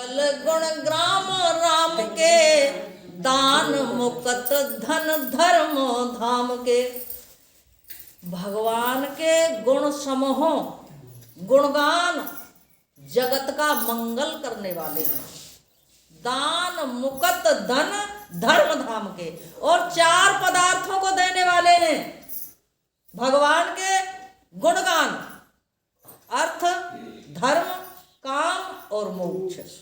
कल गुण ग्राम राम के, दान मुकत धन धर्म धाम के। भगवान के गुण समूहों, गुणगान जगत का मंगल करने वाले हैं। दान मुकत धन धर्म धाम के, और 4 पदार्थों को देने वाले हैं। भगवान के गुणगान, अर्थ, धर्म, काम और मोक्ष।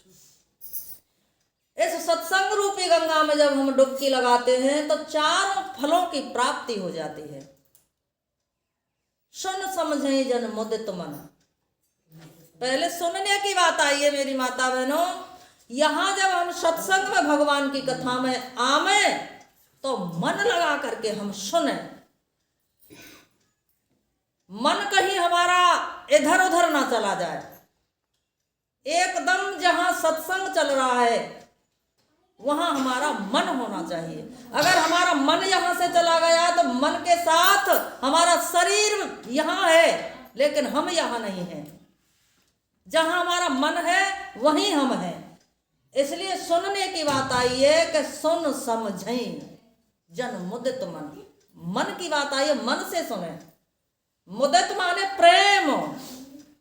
इस सत्संग रूपी गंगा में जब हम डुबकी लगाते हैं तो 4 फलों की प्राप्ति हो जाती है। सुन समझे जन मुदित मन। पहले सुनने की बात आई है मेरी माता बहनों। यहाँ जब हम सत्संग में भगवान की कथा में आवे तो मन लगा करके हम सुने। मन कहीं हमारा इधर उधर ना चला जाए। एकदम जहां सत्संग चल रहा है वहां हमारा मन होना चाहिए। अगर हमारा मन यहाँ से चला गया तो मन के साथ हमारा शरीर यहाँ है लेकिन हम यहाँ नहीं हैं। जहां हमारा मन है वहीं हम हैं। इसलिए सुनने की बात आई है कि सुन समझें जन मुदित मन। मन की बात आई है, मन से सुने। मुदित माने प्रेम,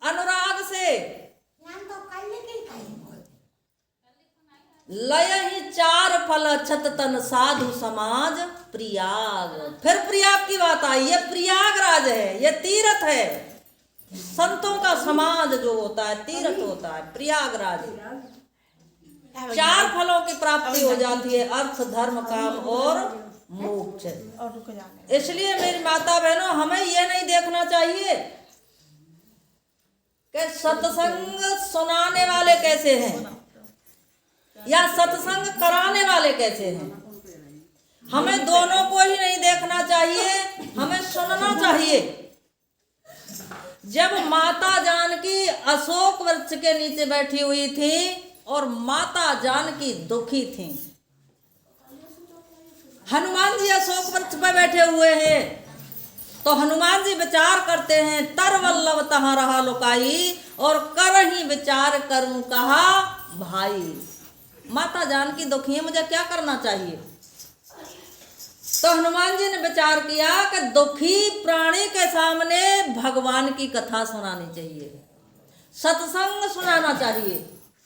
अनुराग से। लय ही 4 फल छत तन साधु समाज प्रयाग। फिर प्रयाग की बात आई। ये प्रयागराज है, ये तीर्थ है। संतों का समाज जो होता है तीर्थ होता है, प्रयागराज। 4 फलों की प्राप्ति हो जाती है, अर्थ, धर्म, काम और मोक्ष। इसलिए मेरी माता बहनों, हमें ये नहीं देखना चाहिए कि सत्संग सुनाने वाले कैसे हैं या सत्संग कराने वाले कैसे हैं। हमें दोनों को ही नहीं देखना चाहिए, हमें सुनना चाहिए। जब माता जानकी अशोक वृक्ष के नीचे बैठी हुई थी और माता जानकी दुखी थी, हनुमान जी अशोक वृक्ष पर बैठे हुए हैं तो हनुमान जी विचार करते हैं, तर वल्लभ तहाँ रहा लुकाई और कर ही विचार करूं कहा भाई। माता जानकी दुखी है, मुझे क्या करना चाहिए। तो हनुमान जी ने विचार किया कि दुखी प्राणी के सामने भगवान की कथा सुनानी चाहिए, सत्संग सुनाना चाहिए,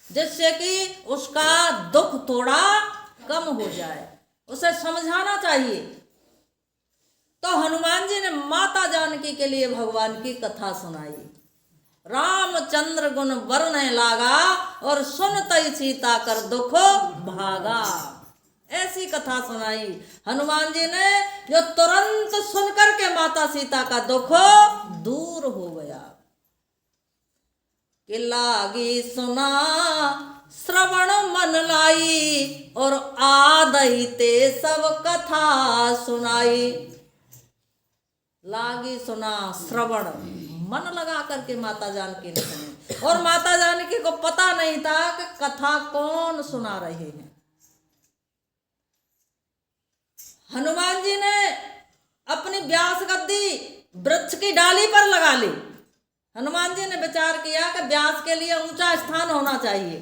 जिससे कि उसका दुख थोड़ा कम हो जाए, उसे समझाना चाहिए। तो हनुमान जी ने माता जानकी के लिए भगवान की कथा सुनाई। रामचंद्र गुण वर्णय लागा और सुनतई सीता कर दुख भागा। ऐसी कथा सुनाई हनुमान जी ने जो तुरंत सुनकर के माता सीता का दुख दूर हो गया। कि लागी सुना श्रवण मन लाई और आदई ते सब कथा सुनाई। लागी सुना श्रवण, मन लगा करके माता जानकी ने सुनी। और माता जानकी को पता नहीं था कि कथा कौन सुना रहे हैं। हनुमान जी ने अपनी व्यास गद्दी वृक्ष की डाली पर लगा ली। हनुमान जी ने विचार किया कि व्यास के लिए ऊंचा स्थान होना चाहिए,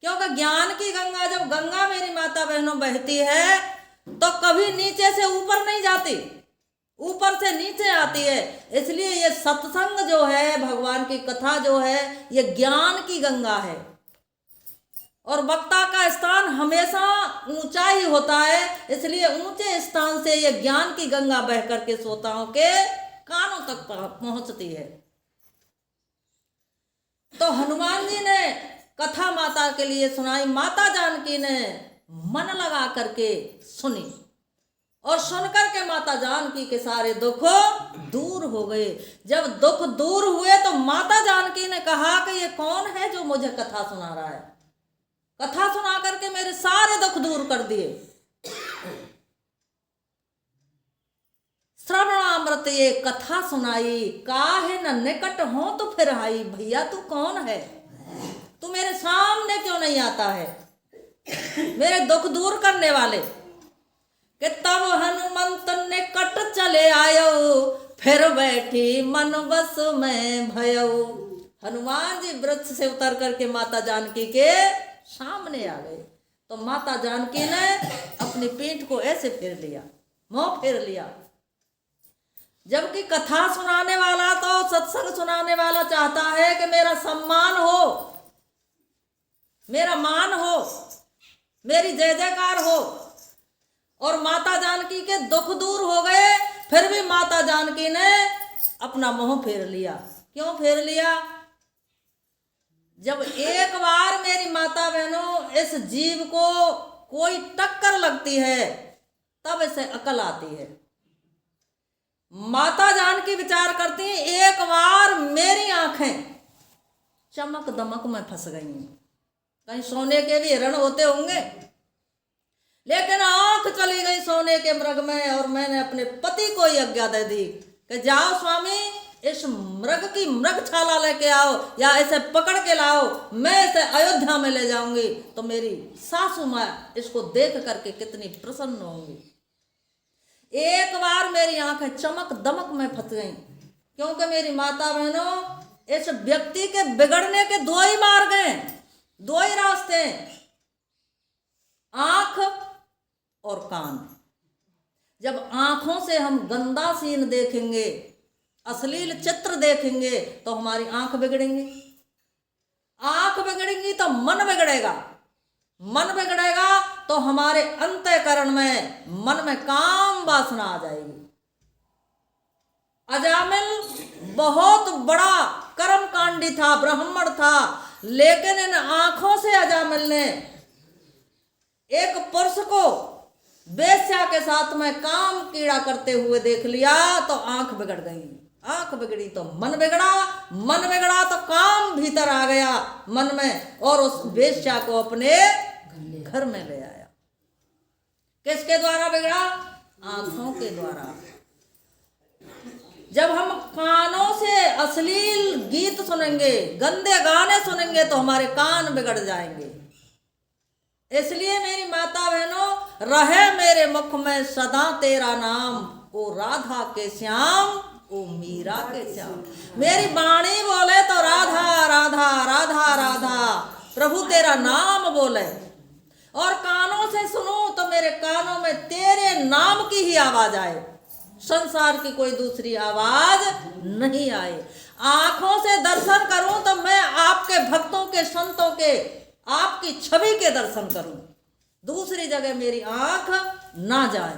क्योंकि ज्ञान की गंगा, जब गंगा मेरी माता बहनों बहती है तो कभी नीचे से ऊपर नहीं जाती, ऊपर से नीचे आती है। इसलिए ये सत्संग जो है, भगवान की कथा जो है, ये ज्ञान की गंगा है। और वक्ता का स्थान हमेशा ऊंचा ही होता है, इसलिए ऊंचे स्थान से ये ज्ञान की गंगा बह करके श्रोताओं के कानों तक पहुंचती है। तो हनुमान जी ने कथा माता के लिए सुनाई। माता जानकी ने मन लगा करके सुनी और सुनकर के माता जानकी के सारे दुख दूर हो गए। जब दुख दूर हुए तो माता जानकी ने कहा कि ये कौन है जो मुझे कथा सुना रहा है। कथा सुना करके मेरे सारे दुख दूर कर दिए। श्रवणामृत ये कथा सुनाई, काहे न निकट हो तो फिर आई। भैया तू कौन है, तू मेरे सामने क्यों नहीं आता है, मेरे दुख दूर करने वाले। कि तब हनुमंत निकट चले आयो, फिर बैठी मन बस में भयो। हनुमान जी वृक्ष से उतर करके माता जानकी के सामने आ गए। तो माता जानकी ने अपनी पीठ को ऐसे फेर लिया, मुंह फेर लिया। जबकि कथा सुनाने वाला तो सत्संग सुनाने वाला चाहता है कि मेरा सम्मान हो, मेरा मान हो, मेरी जय जयकार हो। और माता जानकी के दुख दूर हो गए, फिर भी माता जानकी ने अपना मुंह फेर लिया। क्यों फेर लिया? जब एक बार मेरी माता बहनों इस जीव को कोई टक्कर लगती है तब इसे अकल आती है। माता जानकी विचार करती हैं, एक बार मेरी आंखें चमक दमक में फंस गई। कहीं सोने के भी हिरण होते होंगे, लेकिन आंख चली गई सोने के मृग में। और मैंने अपने पति को ही आज्ञा दे दी कि जाओ स्वामी, इस मृग की मृगछाला लेके आओ या इसे पकड़ के लाओ, मैं इसे अयोध्या में ले जाऊंगी। तो मेरी सासू माँ इसको देख करके कितनी प्रसन्न होंगी। एक बार मेरी आंखें चमक दमक में फंस गईं, क्योंकि मेरी माता बहनों इस व्यक्ति के बिगड़ने के दो ही मार्ग हैं, दो ही रास्ते हैं, आंख और कान। जब आंखों से हम गंदा सीन देखेंगे, अश्लील चित्र देखेंगे, तो हमारी आंख बिगड़ेंगी। आंख बिगड़ेंगी तो मन बिगड़ेगा, मन बिगड़ेगा तो हमारे अंतःकरण में, मन में काम वासना आ जाएगी। अजामिल बहुत बड़ा कर्मकांडी था, ब्राह्मण था, लेकिन इन आंखों से अजामिल ने एक पुरुष को वेश्या के साथ में काम कीड़ा करते हुए देख लिया तो आंख बिगड़ गई। आंख बिगड़ी तो मन बिगड़ा, मन बिगड़ा तो काम भीतर आ गया मन में, और उस वेश्या को अपने घर में ले आया। किसके द्वारा बिगड़ा? आंखों के द्वारा। जब हम कानों से अश्लील गीत सुनेंगे, गंदे गाने सुनेंगे, तो हमारे कान बिगड़ जाएंगे। इसलिए मेरी माता बहनों, रहे मेरे मुख में सदा तेरा नाम, ओ राधा के श्याम, ओ मीरा के श्याम। मेरी वाणी बोले तो राधा राधा राधा राधा, प्रभु तेरा नाम बोले। और कानों से सुनो तो मेरे कानों में तेरे नाम की ही आवाज आए, संसार की कोई दूसरी आवाज नहीं आए। आंखों से दर्शन करूं तो मैं आपके भक्तों के, संतों के, आपकी छवि के दर्शन करूं, दूसरी जगह मेरी आंख ना जाए।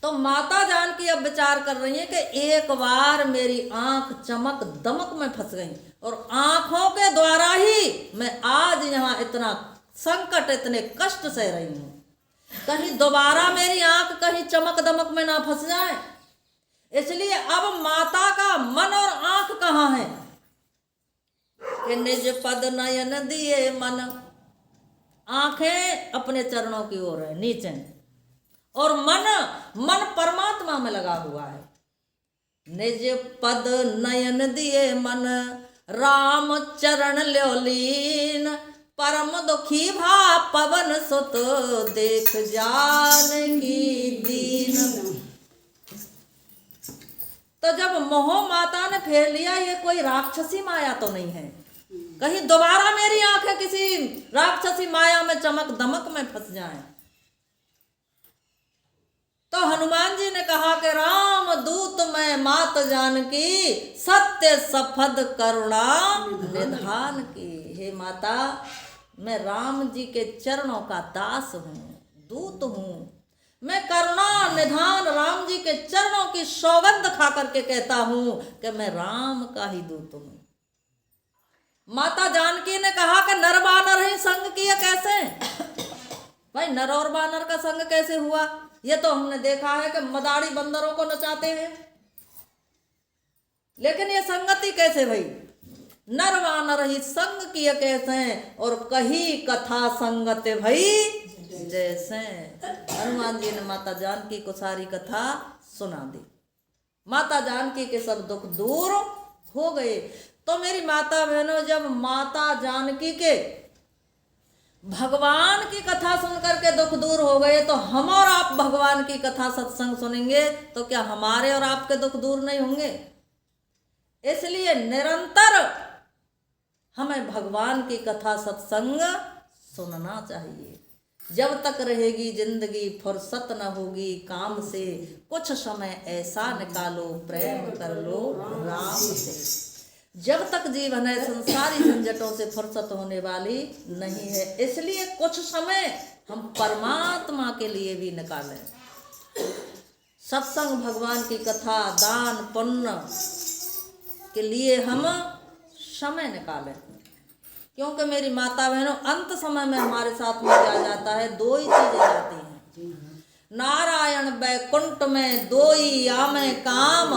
तो माता जानकी अब विचार कर रही है कि एक बार मेरी आंख चमक दमक में फंस गई, और आंखों के द्वारा ही मैं आज यहाँ इतना संकट, इतने कष्ट सह रही हूं। कहीं दोबारा मेरी आंख कहीं चमक दमक में ना फंस जाए। इसलिए अब माता का मन और आंख कहाँ है? कि निज पद नयन दिए मन, आंखें अपने चरणों की ओर है नीचे, और मन परमात्मा में लगा हुआ है। निज पद नयन दिए मन, राम चरण ल्योलीन, परम दुखी भा पवन सुत, देख जानकी दीन। तो जब मोह माता ने फेर लिया, ये कोई राक्षसी माया तो नहीं है, कहीं दोबारा मेरी आंखें किसी राक्षसी माया में चमक दमक में फंस जाएं। तो हनुमान जी ने कहा कि राम दूत मैं मात जानकी, सत्य सफद करुणा निधान की। हे माता, मैं राम जी के चरणों का दास हूँ, दूत हूँ। मैं करुणा निधान राम जी के चरणों की सौगंध खा करके कहता हूँ कि मैं राम का ही दूत हूँ। माता जानकी ने कहा कि नर बानर ही संग किया कैसे? भाई नर और बानर का संग कैसे हुआ? ये तो हमने देखा है कि मदारी बंदरों को नचाते हैं, लेकिन ये संगति कैसे भाई? नर वानर ही संग किए कैसे, और कही कथा संगत भई जैसे। हनुमान जी ने माता जानकी को सारी कथा सुना दी। माता जानकी के सब दुख दूर हो गए। तो मेरी माता बहनों, जब माता जानकी के भगवान की कथा सुन करके दुख दूर हो गए, तो हम और आप भगवान की कथा सत्संग सुनेंगे तो क्या हमारे और आपके दुख दूर नहीं होंगे? इसलिए निरंतर हमें भगवान की कथा सत्संग सुनना चाहिए। जब तक रहेगी जिंदगी फुर्सत न होगी काम से, कुछ समय ऐसा निकालो प्रेम कर लो राम से। जब तक जीवन है संसारी झंझटों से फुर्सत होने वाली नहीं है, इसलिए कुछ समय हम परमात्मा के लिए भी निकालें। सत्संग, भगवान की कथा, दान पुण्य के लिए हम समय निकालें। क्योंकि मेरी माता बहनों, अंत समय में हमारे साथ में क्या जाता है, दो ही चीजें जाती हैं। नारायण बैकुंठ में दो ही आमे काम,